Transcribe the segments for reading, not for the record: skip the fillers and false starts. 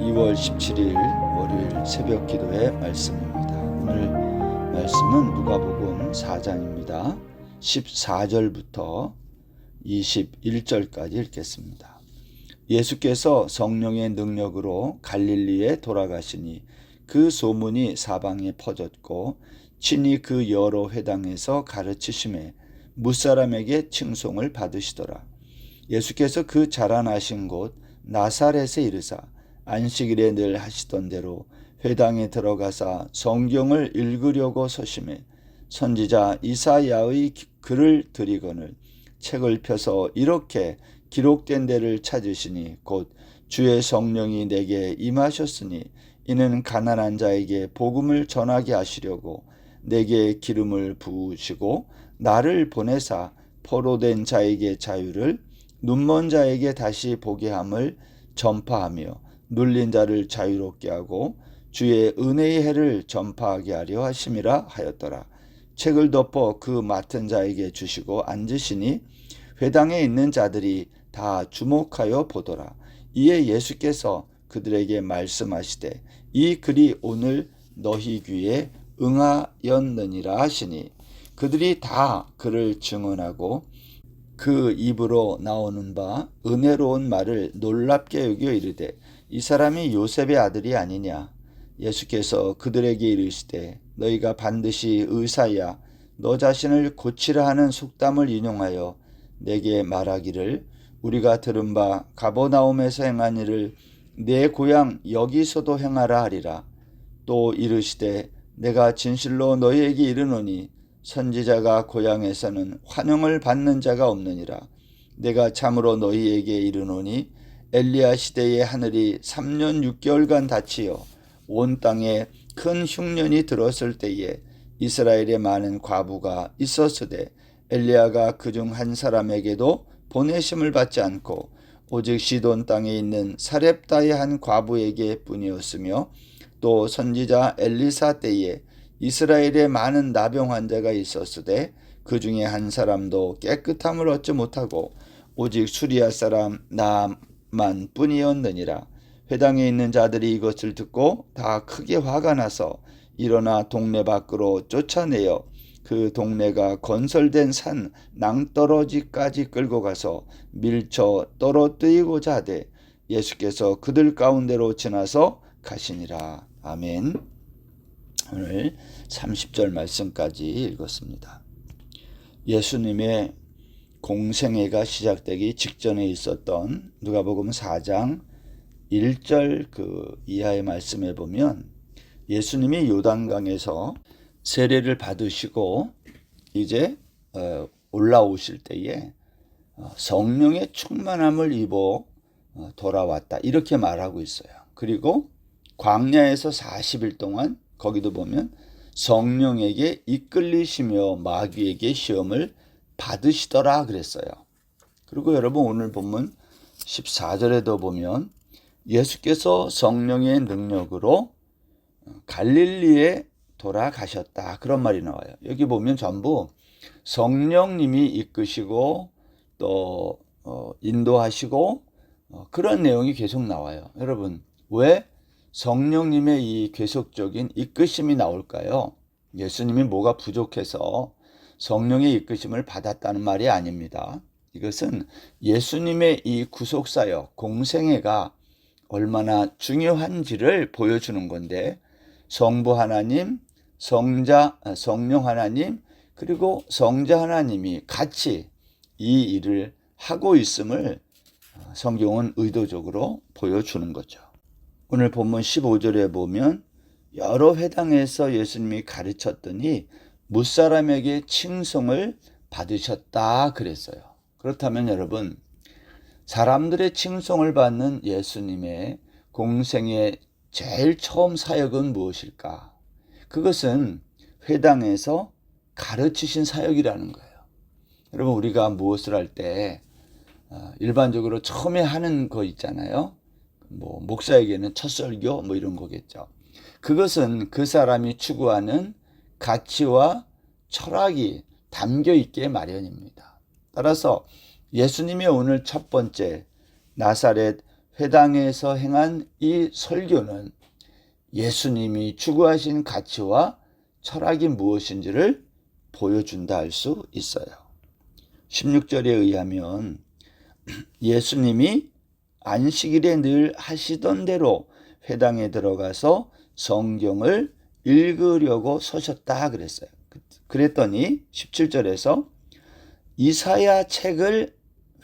2월 17일 월요일 새벽 기도의 말씀입니다. 오늘 말씀은 누가복음 4장입니다. 14절부터 21절까지 읽겠습니다. 예수께서 성령의 능력으로 갈릴리에 돌아가시니 그 소문이 사방에 퍼졌고 친히 그 여러 회당에서 가르치심에 무사람에게 칭송을 받으시더라. 예수께서 그 자라나신 곳 나사렛에 이르사 안식일에 늘 하시던 대로 회당에 들어가사 성경을 읽으려고 서심해 선지자 이사야의 글을 들이거늘 책을 펴서 이렇게 기록된 데를 찾으시니 곧 주의 성령이 내게 임하셨으니 이는 가난한 자에게 복음을 전하게 하시려고 내게 기름을 부으시고 나를 보내사 포로된 자에게 자유를 눈먼 자에게 다시 보게 함을 전파하며 눌린 자를 자유롭게 하고 주의 은혜의 해를 전파하게 하려 하심이라 하였더라. 책을 덮어 그 맡은 자에게 주시고 앉으시니 회당에 있는 자들이 다 주목하여 보더라. 이에 예수께서 그들에게 말씀하시되 이 글이 오늘 너희 귀에 응하였느니라 하시니 그들이 다 그를 증언하고 그 입으로 나오는 바 은혜로운 말을 놀랍게 여겨 이르되 이 사람이 요셉의 아들이 아니냐. 예수께서 그들에게 이르시되 너희가 반드시 의사야 너 자신을 고치라 하는 속담을 인용하여 내게 말하기를 우리가 들은 바 가버나움에서 행한 일을 내 고향 여기서도 행하라 하리라. 또 이르시되 내가 진실로 너희에게 이르노니 선지자가 고향에서는 환영을 받는 자가 없느니라. 내가 참으로 너희에게 이르노니 엘리야 시대에 하늘이 3년 6개월간 닫히어 온 땅에 큰 흉년이 들었을 때에 이스라엘에 많은 과부가 있었으되 엘리야가 그중 한 사람에게도 보내심을 받지 않고 오직 시돈 땅에 있는 사렙다의 한 과부에게 뿐이었으며 또 선지자 엘리사 때에 이스라엘에 많은 나병 환자가 있었으되 그 중에 한 사람도 깨끗함을 얻지 못하고 오직 수리아 사람 나만 뿐이었느니라. 회당에 있는 자들이 이것을 듣고 다 크게 화가 나서 일어나 동네 밖으로 쫓아내어 그 동네가 건설된 산 낭떠러지까지 끌고 가서 밀쳐 떨어뜨리고자 하되 예수께서 그들 가운데로 지나서 가시니라. 아멘. 오늘 30절 말씀까지 읽었습니다. 예수님의 공생애가 시작되기 직전에 있었던 누가복음 4장 1절 그 이하의 말씀에 보면 예수님이 요단강에서 세례를 받으시고 이제 올라오실 때에 성령의 충만함을 입어 돌아왔다 이렇게 말하고 있어요. 그리고 광야에서 40일 동안 거기도 보면 성령에게 이끌리시며 마귀에게 시험을 받으시더라 그랬어요. 그리고 여러분 오늘 본문 14절에도 보면 예수께서 성령의 능력으로 갈릴리에 돌아가셨다 그런 말이 나와요. 여기 보면 전부 성령님이 이끄시고 또 인도하시고 그런 내용이 계속 나와요. 여러분 왜 성령님의 이 계속적인 이끄심이 나올까요? 예수님이 뭐가 부족해서 성령의 이끄심을 받았다는 말이 아닙니다. 이것은 예수님의 이 구속사역, 공생애가 얼마나 중요한지를 보여주는 건데 성부 하나님, 성령 하나님, 그리고 성자 하나님이 같이 이 일을 하고 있음을 성경은 의도적으로 보여주는 거죠. 오늘 본문 15절에 보면 여러 회당에서 예수님이 가르쳤더니 무사람에게 칭송을 받으셨다 그랬어요. 그렇다면 여러분 사람들의 칭송을 받는 예수님의 공생의 제일 처음 사역은 무엇일까? 그것은 회당에서 가르치신 사역이라는 거예요. 여러분 우리가 무엇을 할 때 일반적으로 처음에 하는 거 있잖아요. 뭐 목사에게는 첫 설교 뭐 이런 거겠죠. 그것은 그 사람이 추구하는 가치와 철학이 담겨 있기에 마련입니다. 따라서 예수님이 오늘 첫 번째 나사렛 회당에서 행한 이 설교는 예수님이 추구하신 가치와 철학이 무엇인지를 보여준다 할 수 있어요. 16절에 의하면 예수님이 안식일에 늘 하시던 대로 회당에 들어가서 성경을 읽으려고 서셨다 그랬어요. 그랬더니 17절에서 이사야 책을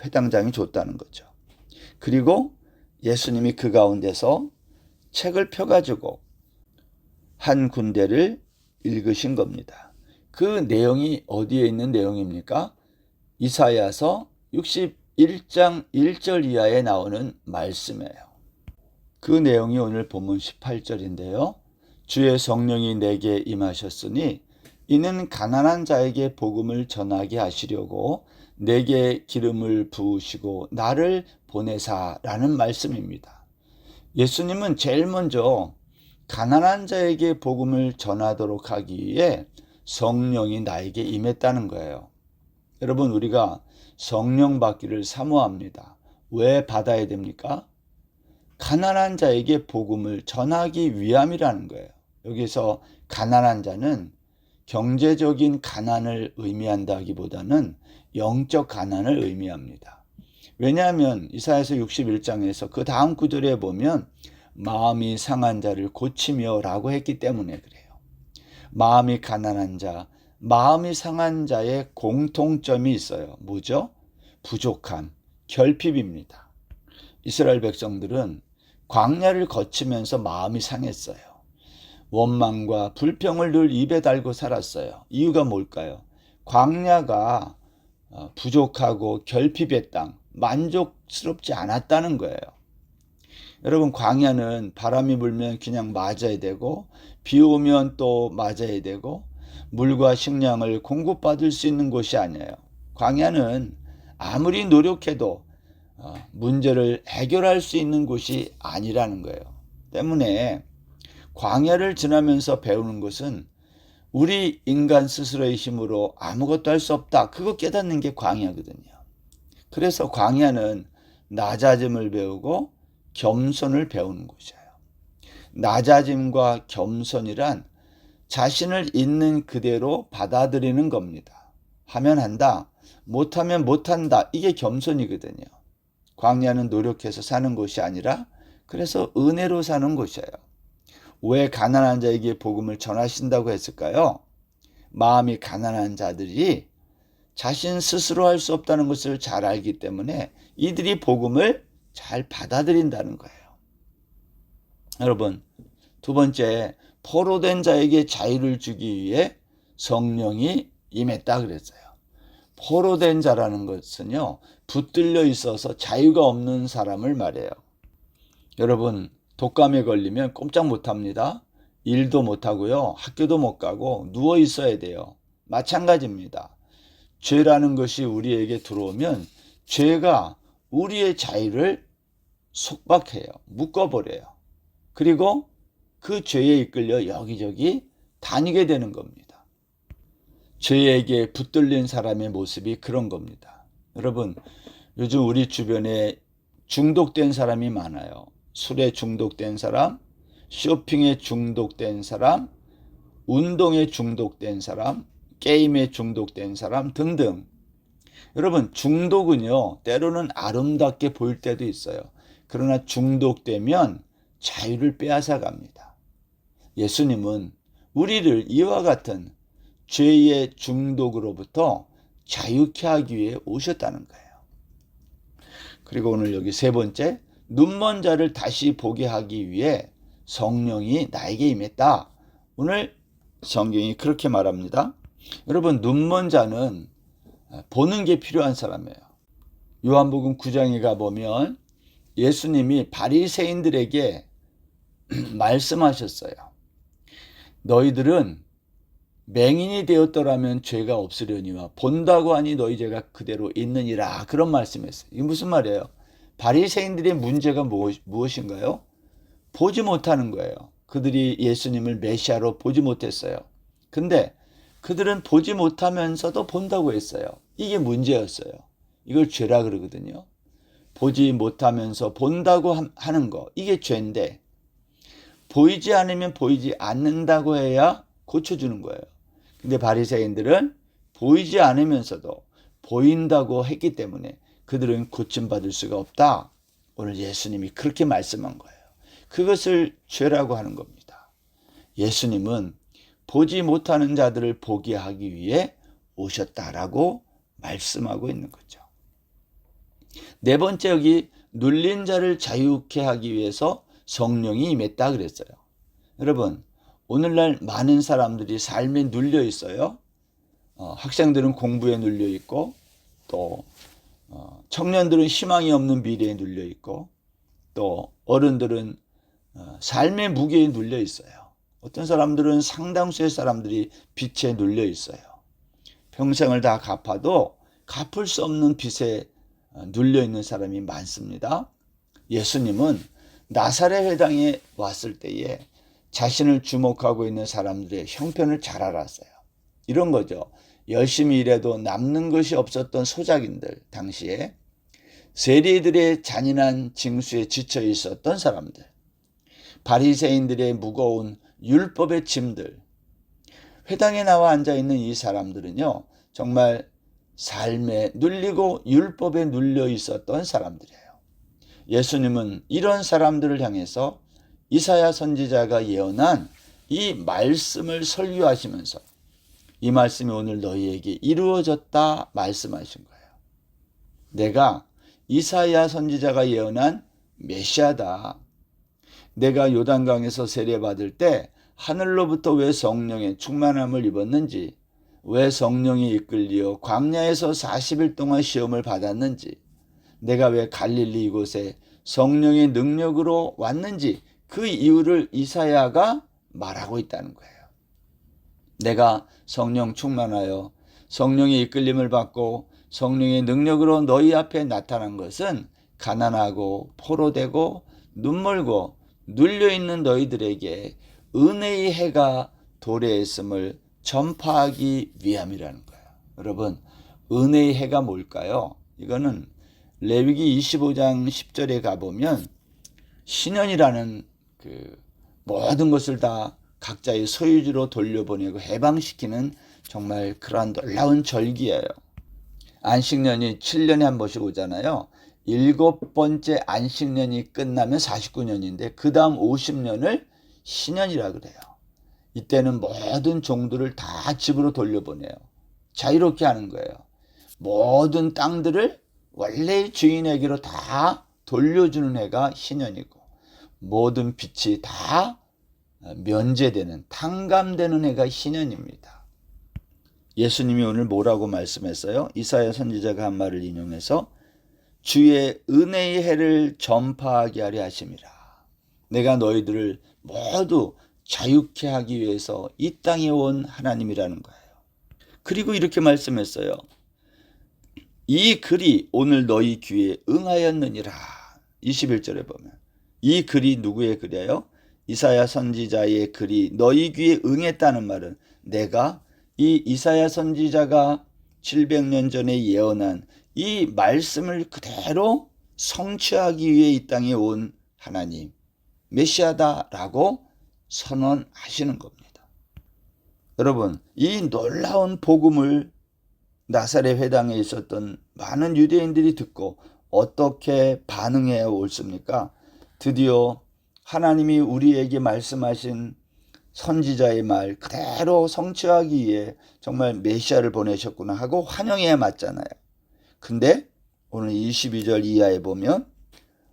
회당장이 줬다는 거죠. 그리고 예수님이 그 가운데서 책을 펴가지고 한 군데를 읽으신 겁니다. 그 내용이 어디에 있는 내용입니까? 이사야서 61장 1절 이하에 나오는 말씀이에요. 그 내용이 오늘 본문 18절인데요. 주의 성령이 내게 임하셨으니 이는 가난한 자에게 복음을 전하게 하시려고 내게 기름을 부으시고 나를 보내사라는 말씀입니다. 예수님은 제일 먼저 가난한 자에게 복음을 전하도록 하기 위해 성령이 나에게 임했다는 거예요. 여러분, 우리가 성령 받기를 사모합니다. 왜 받아야 됩니까? 가난한 자에게 복음을 전하기 위함이라는 거예요. 여기서 가난한 자는 경제적인 가난을 의미한다기보다는 영적 가난을 의미합니다. 왜냐하면 이사야서 61장에서 그 다음 구절에 보면 마음이 상한 자를 고치며 라고 했기 때문에 그래요. 마음이 가난한 자, 마음이 상한 자의 공통점이 있어요. 뭐죠? 부족함, 결핍입니다. 이스라엘 백성들은 광야를 거치면서 마음이 상했어요. 원망과 불평을 늘 입에 달고 살았어요. 이유가 뭘까요? 광야가 부족하고 결핍의 땅, 만족스럽지 않았다는 거예요. 여러분, 광야는 바람이 불면 그냥 맞아야 되고 비 오면 또 맞아야 되고 물과 식량을 공급받을 수 있는 곳이 아니에요. 광야는 아무리 노력해도 문제를 해결할 수 있는 곳이 아니라는 거예요. 때문에 광야를 지나면서 배우는 것은 우리 인간 스스로의 힘으로 아무것도 할 수 없다. 그거 깨닫는 게 광야거든요. 그래서 광야는 낮아짐을 배우고 겸손을 배우는 곳이에요. 낮아짐과 겸손이란 자신을 있는 그대로 받아들이는 겁니다. 하면 한다, 못하면 못한다. 이게 겸손이거든요. 광야는 노력해서 사는 곳이 아니라 그래서 은혜로 사는 곳이에요. 왜 가난한 자에게 복음을 전하신다고 했을까요? 마음이 가난한 자들이 자신 스스로 할 수 없다는 것을 잘 알기 때문에 이들이 복음을 잘 받아들인다는 거예요. 여러분, 두 번째, 포로된 자에게 자유를 주기 위해 성령이 임했다 그랬어요. 포로된 자라는 것은요, 붙들려 있어서 자유가 없는 사람을 말해요. 여러분, 독감에 걸리면 꼼짝 못합니다. 일도 못하고요, 학교도 못 가고 누워 있어야 돼요. 마찬가지입니다. 죄라는 것이 우리에게 들어오면 죄가 우리의 자유를 속박해요. 묶어버려요. 그리고 그 죄에 이끌려 여기저기 다니게 되는 겁니다. 죄에게 붙들린 사람의 모습이 그런 겁니다. 여러분, 요즘 우리 주변에 중독된 사람이 많아요. 술에 중독된 사람, 쇼핑에 중독된 사람, 운동에 중독된 사람, 게임에 중독된 사람 등등. 여러분, 중독은요, 때로는 아름답게 보일 때도 있어요. 그러나 중독되면 자유를 빼앗아 갑니다. 예수님은 우리를 이와 같은 죄의 중독으로부터 자유케 하기 위해 오셨다는 거예요. 그리고 오늘 여기 세 번째, 눈먼 자를 다시 보게 하기 위해 성령이 나에게 임했다. 오늘 성경이 그렇게 말합니다. 여러분, 눈먼 자는 보는 게 필요한 사람이에요. 요한복음 9장에 가보면 예수님이 바리새인들에게 말씀하셨어요. 너희들은 맹인이 되었더라면 죄가 없으려니와 본다고 하니 너희 죄가 그대로 있느니라. 그런 말씀했어요. 이게 무슨 말이에요? 바리새인들의 문제가 무엇인가요? 보지 못하는 거예요. 그들이 예수님을 메시아로 보지 못했어요. 근데 그들은 보지 못하면서도 본다고 했어요. 이게 문제였어요. 이걸 죄라 그러거든요. 보지 못하면서 본다고 하는 거, 이게 죄인데 보이지 않으면 보이지 않는다고 해야 고쳐주는 거예요. 근데 바리새인들은 보이지 않으면서도 보인다고 했기 때문에 그들은 고침받을 수가 없다. 오늘 예수님이 그렇게 말씀한 거예요. 그것을 죄라고 하는 겁니다. 예수님은 보지 못하는 자들을 보게 하기 위해 오셨다라고 말씀하고 있는 거죠. 네 번째, 여기 눌린 자를 자유케 하기 위해서 성령이 임했다 그랬어요. 여러분, 오늘날 많은 사람들이 삶에 눌려 있어요. 학생들은 공부에 눌려 있고, 또 청년들은 희망이 없는 미래에 눌려 있고, 또 어른들은 삶의 무게에 눌려 있어요. 어떤 사람들은 상당수의 사람들이 빚에 눌려 있어요. 평생을 다 갚아도 갚을 수 없는 빚에 눌려 있는 사람이 많습니다. 예수님은 나사렛 회당에 왔을 때에 자신을 주목하고 있는 사람들의 형편을 잘 알았어요. 이런 거죠. 열심히 일해도 남는 것이 없었던 소작인들, 당시에 세리들의 잔인한 징수에 지쳐 있었던 사람들, 바리새인들의 무거운 율법의 짐들, 회당에 나와 앉아있는 이 사람들은요, 정말 삶에 눌리고 율법에 눌려 있었던 사람들이에요. 예수님은 이런 사람들을 향해서 이사야 선지자가 예언한 이 말씀을 설교하시면서 이 말씀이 오늘 너희에게 이루어졌다 말씀하신 거예요. 내가 이사야 선지자가 예언한 메시아다. 내가 요단강에서 세례받을 때 하늘로부터 왜 성령의 충만함을 입었는지, 왜 성령이 이끌리어 광야에서 40일 동안 시험을 받았는지, 내가 왜 갈릴리 이곳에 성령의 능력으로 왔는지, 그 이유를 이사야가 말하고 있다는 거예요. 내가 성령 충만하여 성령의 이끌림을 받고 성령의 능력으로 너희 앞에 나타난 것은 가난하고 포로되고 눈멀고 눌려있는 너희들에게 은혜의 해가 도래했음을 전파하기 위함이라는 거예요. 여러분, 은혜의 해가 뭘까요? 이거는 레위기 25장 10절에 가보면 신년이라는 모든 것을 다 각자의 소유지로 돌려보내고 해방시키는 정말 그러한 놀라운 절기예요. 안식년이 7년에 한 번씩 오잖아요. 7번째 안식년이 끝나면 49년인데 그 다음 50년을 신년이라 그래요. 이때는 모든 종들을 다 집으로 돌려보내요. 자유롭게 하는 거예요. 모든 땅들을 원래의 주인에게로 다 돌려주는 해가 신년이고, 모든 빛이 다 면제되는, 탕감되는 해가 신년입니다. 예수님이 오늘 뭐라고 말씀했어요? 이사야 선지자가 한 말을 인용해서 주의 은혜의 해를 전파하게 하려 하심이라. 내가 너희들을 모두 자유케 하기 위해서 이 땅에 온 하나님이라는 거예요. 그리고 이렇게 말씀했어요. 이 글이 오늘 너희 귀에 응하였느니라. 21절에 보면 이 글이 누구의 글이에요? 이사야 선지자의 글이 너희 귀에 응했다는 말은 내가 이 이사야 선지자가 700년 전에 예언한 이 말씀을 그대로 성취하기 위해 이 땅에 온 하나님, 메시아다라고 선언하시는 겁니다. 여러분, 이 놀라운 복음을 나사렛 회당에 있었던 많은 유대인들이 듣고 어떻게 반응해 옳습니까? 드디어 하나님이 우리에게 말씀하신 선지자의 말 그대로 성취하기 위해 정말 메시아를 보내셨구나 하고 환영해야 맞잖아요. 근데 오늘 22절 이하에 보면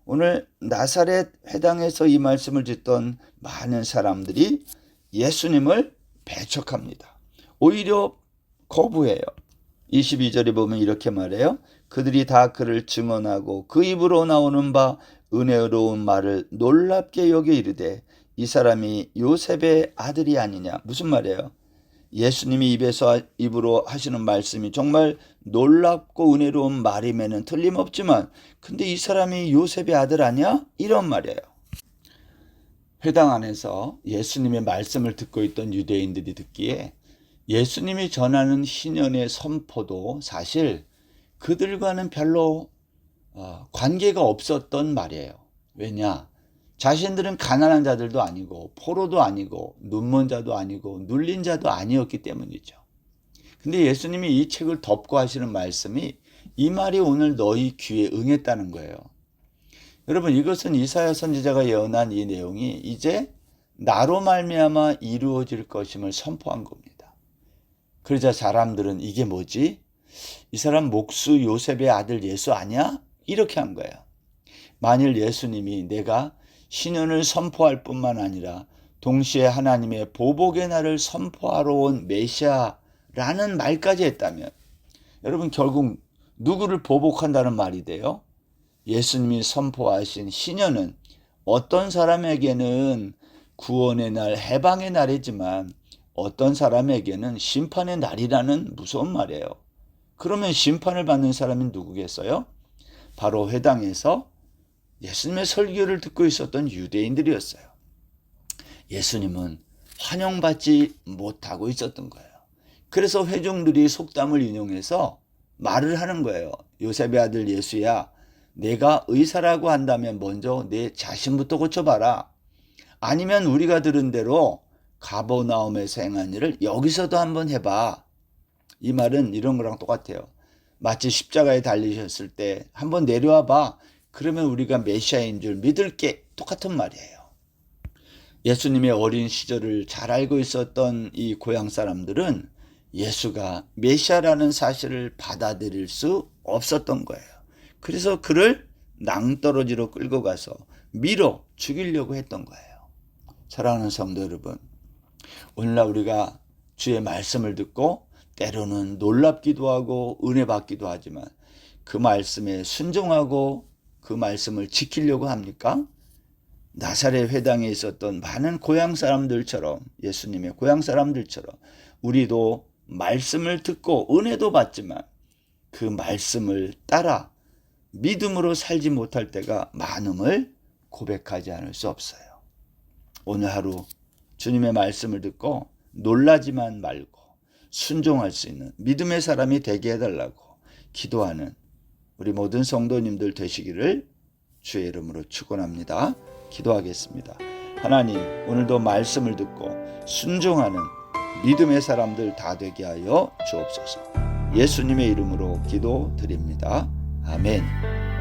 오늘 나사렛 회당에서 이 말씀을 듣던 많은 사람들이 예수님을 배척합니다. 오히려 거부해요. 22절에 보면 이렇게 말해요. 그들이 다 그를 증언하고 그 입으로 나오는 바 은혜로운 말을 놀랍게 여겨 이르되 이 사람이 요셉의 아들이 아니냐. 무슨 말이에요? 예수님이 입으로 하시는 말씀이 정말 놀랍고 은혜로운 말임에는 틀림없지만 근데 이 사람이 요셉의 아들 아니야? 이런 말이에요. 회당 안에서 예수님의 말씀을 듣고 있던 유대인들이 듣기에 예수님이 전하는 신년의 선포도 사실 그들과는 별로 관계가 없었던 말이에요. 왜냐? 자신들은 가난한 자들도 아니고 포로도 아니고 눈먼 자도 아니고 눌린 자도 아니었기 때문이죠. 근데 예수님이 이 책을 덮고 하시는 말씀이 이 말이 오늘 너희 귀에 응했다는 거예요. 여러분, 이것은 이사야 선지자가 예언한 이 내용이 이제 나로 말미암아 이루어질 것임을 선포한 겁니다. 그러자 사람들은 이게 뭐지? 이 사람 목수 요셉의 아들 예수 아니야? 이렇게 한 거예요. 만일 예수님이 내가 신년을 선포할 뿐만 아니라 동시에 하나님의 보복의 날을 선포하러 온 메시아라는 말까지 했다면, 여러분, 결국 누구를 보복한다는 말이 돼요? 예수님이 선포하신 신년은 어떤 사람에게는 구원의 날, 해방의 날이지만 어떤 사람에게는 심판의 날이라는 무서운 말이에요. 그러면 심판을 받는 사람이 누구겠어요? 바로 회당에서 예수님의 설교를 듣고 있었던 유대인들이었어요. 예수님은 환영받지 못하고 있었던 거예요. 그래서 회중들이 속담을 인용해서 말을 하는 거예요. 요셉의 아들 예수야, 내가 의사라고 한다면 먼저 내 자신부터 고쳐봐라. 아니면 우리가 들은 대로 가버나움에서 행한 일을 여기서도 한번 해봐. 이 말은 이런 거랑 똑같아요. 마치 십자가에 달리셨을 때 한번 내려와 봐. 그러면 우리가 메시아인 줄 믿을게. 똑같은 말이에요. 예수님의 어린 시절을 잘 알고 있었던 이 고향 사람들은 예수가 메시아라는 사실을 받아들일 수 없었던 거예요. 그래서 그를 낭떠러지로 끌고 가서 밀어 죽이려고 했던 거예요. 사랑하는 성도 여러분, 오늘날 우리가 주의 말씀을 듣고 때로는 놀랍기도 하고 은혜 받기도 하지만 그 말씀에 순종하고 그 말씀을 지키려고 합니까? 나사렛 회당에 있었던 많은 고향 사람들처럼, 예수님의 고향 사람들처럼 우리도 말씀을 듣고 은혜도 받지만 그 말씀을 따라 믿음으로 살지 못할 때가 많음을 고백하지 않을 수 없어요. 오늘 하루 주님의 말씀을 듣고 놀라지만 말고 순종할 수 있는 믿음의 사람이 되게 해달라고 기도하는 우리 모든 성도님들 되시기를 주의 이름으로 축원합니다. 기도하겠습니다. 하나님, 오늘도 말씀을 듣고 순종하는 믿음의 사람들 다 되게 하여 주옵소서. 예수님의 이름으로 기도드립니다. 아멘.